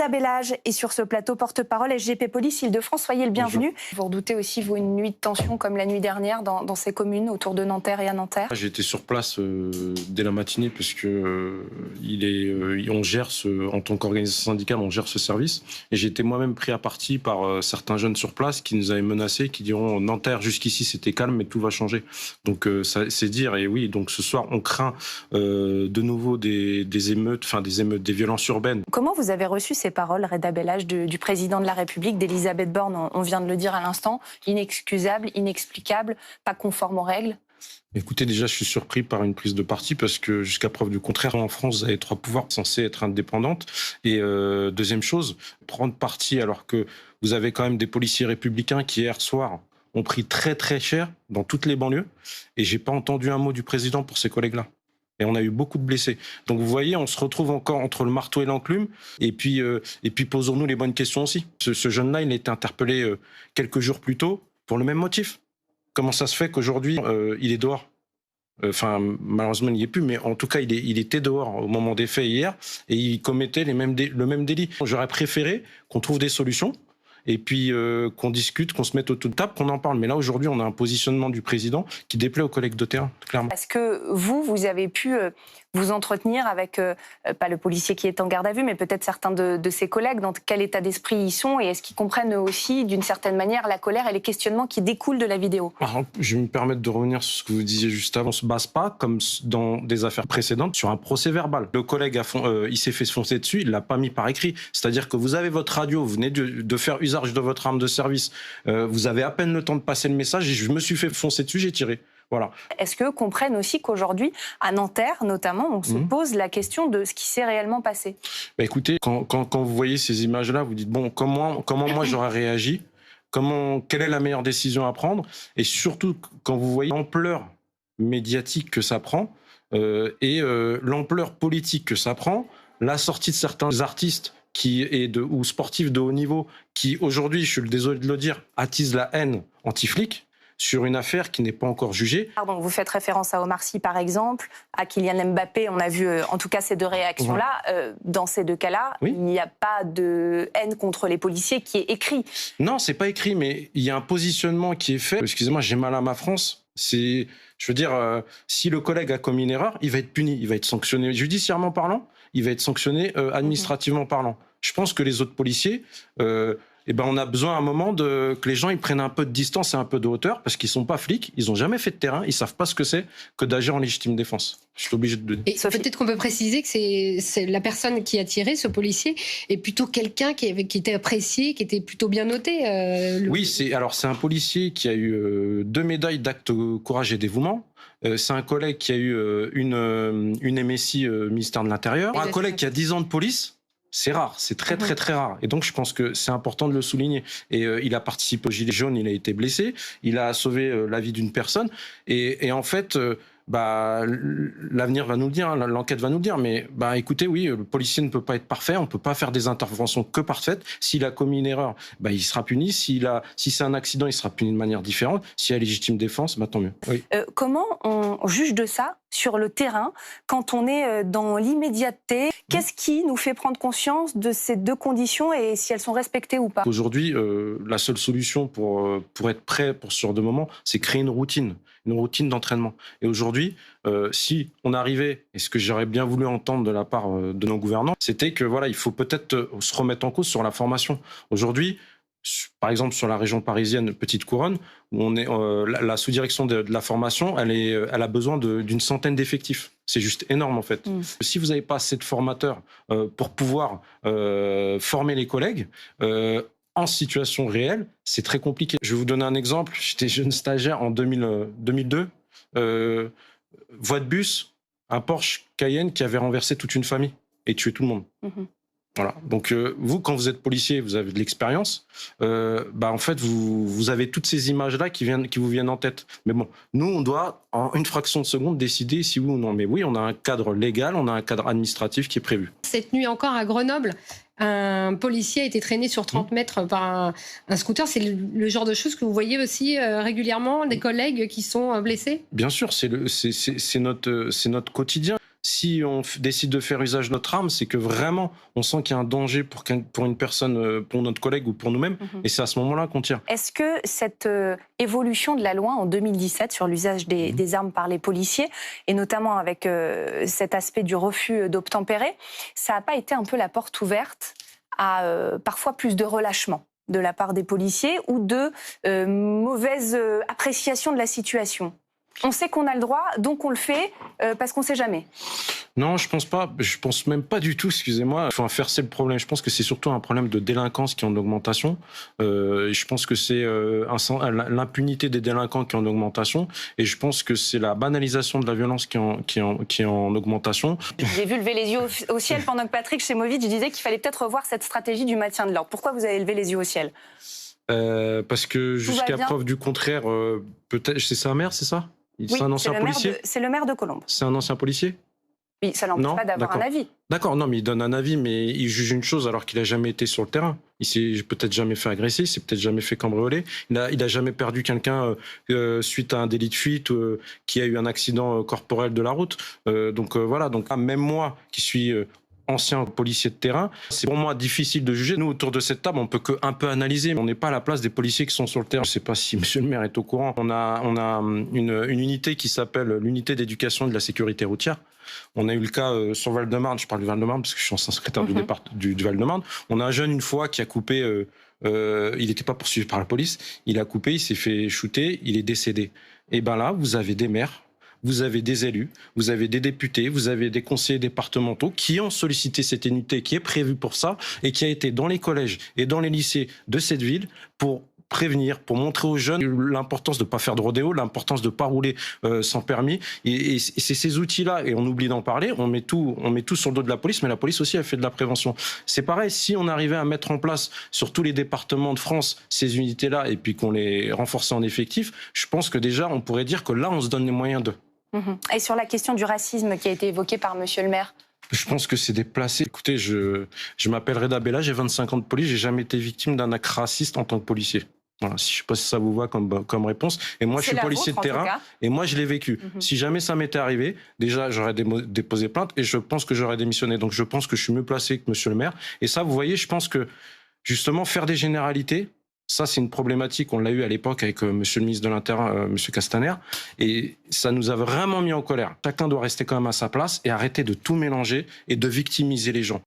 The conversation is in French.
Reda Bellage est sur ce plateau, porte-parole SGP Police Île-de-France. Soyez le bienvenu. Bonjour. Vous redoutez aussi, vous, une nuit de tension comme la nuit dernière dans ces communes autour de Nanterre et à Nanterre? J'ai été sur place dès la matinée parce que on gère en tant qu'organisation syndicale, on gère ce service. Et j'ai été moi-même pris à partie par certains jeunes sur place qui nous avaient menacés, qui diront Nanterre jusqu'ici c'était calme, mais tout va changer. Donc c'est dire. Et oui, donc ce soir on craint de nouveau des émeutes, des violences urbaines. Comment vous avez reçu ces paroles, Reda Bellage, du président de la République, d'Elisabeth Borne? On vient de le dire à l'instant, inexcusable, inexplicable, pas conforme aux règles. Écoutez, déjà, je suis surpris par une prise de parti parce que, jusqu'à preuve du contraire, en France, vous avez 3 pouvoirs censés être indépendantes. Et deuxième chose, prendre parti alors que vous avez quand même des policiers républicains qui, hier soir, ont pris très très cher dans toutes les banlieues. Et j'ai pas entendu un mot du président pour ces collègues-là. Et on a eu beaucoup de blessés. Donc vous voyez, on se retrouve encore entre le marteau et l'enclume. Et puis posons-nous les bonnes questions aussi. Ce jeune-là, il a été interpellé quelques jours plus tôt pour le même motif. Comment ça se fait qu'aujourd'hui, il est dehors? Malheureusement, il n'y est plus, mais en tout cas, il était dehors au moment des faits hier et il commettait le même délit. J'aurais préféré qu'on trouve des solutions et puis qu'on discute, qu'on se mette autour de table, qu'on en parle. Mais là, aujourd'hui, on a un positionnement du président qui déplaît aux collègues de terrain, clairement. Est-ce que vous avez pu vous entretenir avec, pas le policier qui est en garde à vue, mais peut-être certains de ses collègues, dans quel état d'esprit ils sont et est-ce qu'ils comprennent eux aussi, d'une certaine manière, la colère et les questionnements qui découlent de la vidéo? Alors, je vais me permettre de revenir sur ce que vous disiez juste avant. On ne se base pas, comme dans des affaires précédentes, sur un procès verbal. Le collègue, il s'est fait foncer dessus, il ne l'a pas mis par écrit. C'est-à-dire que vous avez votre radio, vous venez de faire usage de votre arme de service, vous avez à peine le temps de passer le message et je me suis fait foncer dessus, j'ai tiré. Voilà. Est-ce qu'eux comprennent aussi qu'aujourd'hui, à Nanterre notamment, on se pose la question de ce qui s'est réellement passé? Écoutez, quand vous voyez ces images-là, vous dites, bon, comment moi j'aurais réagi? Quelle est la meilleure décision à prendre? Et surtout, quand vous voyez l'ampleur médiatique que ça prend et l'ampleur politique que ça prend, la sortie de certains artistes ou sportifs de haut niveau qui, aujourd'hui, je suis désolé de le dire, attisent la haine anti-flic, sur une affaire qui n'est pas encore jugée. Pardon, vous faites référence à Omar Sy, par exemple, à Kylian Mbappé. On a vu, en tout cas, ces deux réactions-là. Dans ces deux cas-là, il n'y a pas de haine contre les policiers qui est écrit. Non, c'est pas écrit, mais il y a un positionnement qui est fait. Excusez-moi, j'ai mal à ma France. Je veux dire, si le collègue a commis une erreur, il va être puni, il va être sanctionné judiciairement parlant, il va être sanctionné administrativement parlant. Je pense que les autres policiers... on a besoin à un moment que les gens ils prennent un peu de distance et un peu de hauteur parce qu'ils sont pas flics, ils ont jamais fait de terrain, ils savent pas ce que c'est que d'agir en légitime défense. Je suis obligé de le dire. Et peut-être qu'on peut préciser que c'est la personne qui a tiré, ce policier, est plutôt quelqu'un qui était apprécié, qui était plutôt bien noté. Oui, c'est un policier qui a eu 2 médailles d'acte courage et dévouement. C'est un collègue qui a eu une MSI ministère de l'Intérieur. Un collègue qui a 10 ans de police. C'est rare, c'est très très très rare. Et donc je pense que c'est important de le souligner. Et il a participé au Gilet jaune, il a été blessé, il a sauvé la vie d'une personne. Et en fait, l'avenir va nous le dire, l'enquête va nous le dire. Mais écoutez, oui, le policier ne peut pas être parfait, on ne peut pas faire des interventions que parfaites. S'il a commis une erreur, il sera puni. Si c'est un accident, il sera puni de manière différente. S'il y a légitime défense, tant mieux. Oui. Comment on juge de ça sur le terrain, quand on est dans l'immédiateté? Qu'est-ce qui nous fait prendre conscience de ces deux conditions et si elles sont respectées ou pas? Aujourd'hui, la seule solution pour être prêt pour ce genre de moment, c'est créer une routine d'entraînement. Et aujourd'hui, si on arrivait, et ce que j'aurais bien voulu entendre de la part de nos gouvernants, c'était que il faut peut-être se remettre en cause sur la formation. Aujourd'hui, par exemple sur la région parisienne, Petite Couronne, où on est la sous-direction de la formation, elle a besoin d'une centaine d'effectifs. C'est juste énorme en fait. Si vous n'avez pas assez de formateurs pour pouvoir former les collègues en situation réelle, c'est très compliqué. Je vais vous donner un exemple. J'étais jeune stagiaire en 2002. Voie de bus, un Porsche Cayenne qui avait renversé toute une famille et tué tout le monde. Voilà. Donc vous, quand vous êtes policier, vous avez de l'expérience. En fait, vous avez toutes ces images-là qui vous viennent en tête. Mais bon, nous, on doit en une fraction de seconde décider si oui ou non. Mais oui, on a un cadre légal, on a un cadre administratif qui est prévu. Cette nuit encore à Grenoble, un policier a été traîné sur 30 mètres par un scooter. C'est le genre de choses que vous voyez aussi régulièrement, des collègues qui sont blessés? Bien sûr, c'est notre quotidien. si on décide de faire usage de notre arme, c'est que vraiment, on sent qu'il y a un danger pour une personne, pour notre collègue ou pour nous-mêmes, et c'est à ce moment-là qu'on tire. Est-ce que cette évolution de la loi en 2017 sur l'usage des armes par les policiers, et notamment avec cet aspect du refus d'obtempérer, ça n'a pas été un peu la porte ouverte à parfois plus de relâchement de la part des policiers ou de mauvaise appréciation de la situation? On sait qu'on a le droit, donc on le fait parce qu'on ne sait jamais. Non, je pense pas. Je pense même pas du tout, excusez-moi. Il faut inverser le problème. Je pense que c'est surtout un problème de délinquance qui est en augmentation. Je pense que c'est l'impunité des délinquants qui est en augmentation. Et je pense que c'est la banalisation de la violence qui est en augmentation. J'ai vu lever les yeux au ciel pendant que Patrick Chemovic disait qu'il fallait peut-être revoir cette stratégie du maintien de l'ordre. Pourquoi vous avez levé les yeux au ciel? Parce que jusqu'à preuve du contraire, peut-être c'est sa mère, c'est ça? Oui, c'est un ancien policier? C'est le maire de Colombes. C'est un ancien policier? Oui, ça n'empêche pas d'avoir un avis. D'accord, non, mais il donne un avis, mais il juge une chose alors qu'il n'a jamais été sur le terrain. Il s'est peut-être jamais fait agresser, il s'est peut-être jamais fait cambrioler. Il a jamais perdu quelqu'un suite à un délit de fuite, qui a eu un accident corporel de la route. Donc voilà, donc même moi qui suis ancien policier de terrain, c'est pour moi difficile de juger. Nous, autour de cette table, on peut que un peu analyser, mais on n'est pas à la place des policiers qui sont sur le terrain. Je ne sais pas si monsieur le maire est au courant. On a une unité qui s'appelle l'unité d'éducation et de la sécurité routière. On a eu le cas sur Val-de-Marne, je parle du Val-de-Marne parce que je suis ancien secrétaire du département du Val-de-Marne. On a un jeune une fois qui a coupé, il n'était pas poursuivi par la police, il a coupé, il s'est fait shooter, il est décédé. Et ben là, vous avez des maires, vous avez des élus, vous avez des députés, vous avez des conseillers départementaux qui ont sollicité cette unité qui est prévue pour ça et qui a été dans les collèges et dans les lycées de cette ville pour prévenir, pour montrer aux jeunes l'importance de ne pas faire de rodéo, l'importance de ne pas rouler sans permis. Et c'est ces outils-là, et on oublie d'en parler, on met tout sur le dos de la police, mais la police aussi, elle fait de la prévention. C'est pareil, si on arrivait à mettre en place sur tous les départements de France ces unités-là, et puis qu'on les renforçait en effectif, je pense que déjà, on pourrait dire que là, on se donne les moyens d'eux. Et sur la question du racisme qui a été évoquée par monsieur le maire? Je pense que c'est déplacé. Écoutez, je m'appelle Reda Bella, j'ai 25 ans de police, j'ai jamais été victime d'un acte raciste en tant que policier. Voilà, je ne sais pas si ça vous va comme réponse. Et moi, je suis policier de terrain et moi, je l'ai vécu. Si jamais ça m'était arrivé, déjà, j'aurais déposé plainte et je pense que j'aurais démissionné. Donc, je pense que je suis mieux placé que monsieur le maire. Et ça, vous voyez, je pense que justement, faire des généralités, ça, c'est une problématique. On l'a eu à l'époque avec monsieur le ministre de l'Intérieur, monsieur Castaner. Et ça nous a vraiment mis en colère. Chacun doit rester quand même à sa place et arrêter de tout mélanger et de victimiser les gens.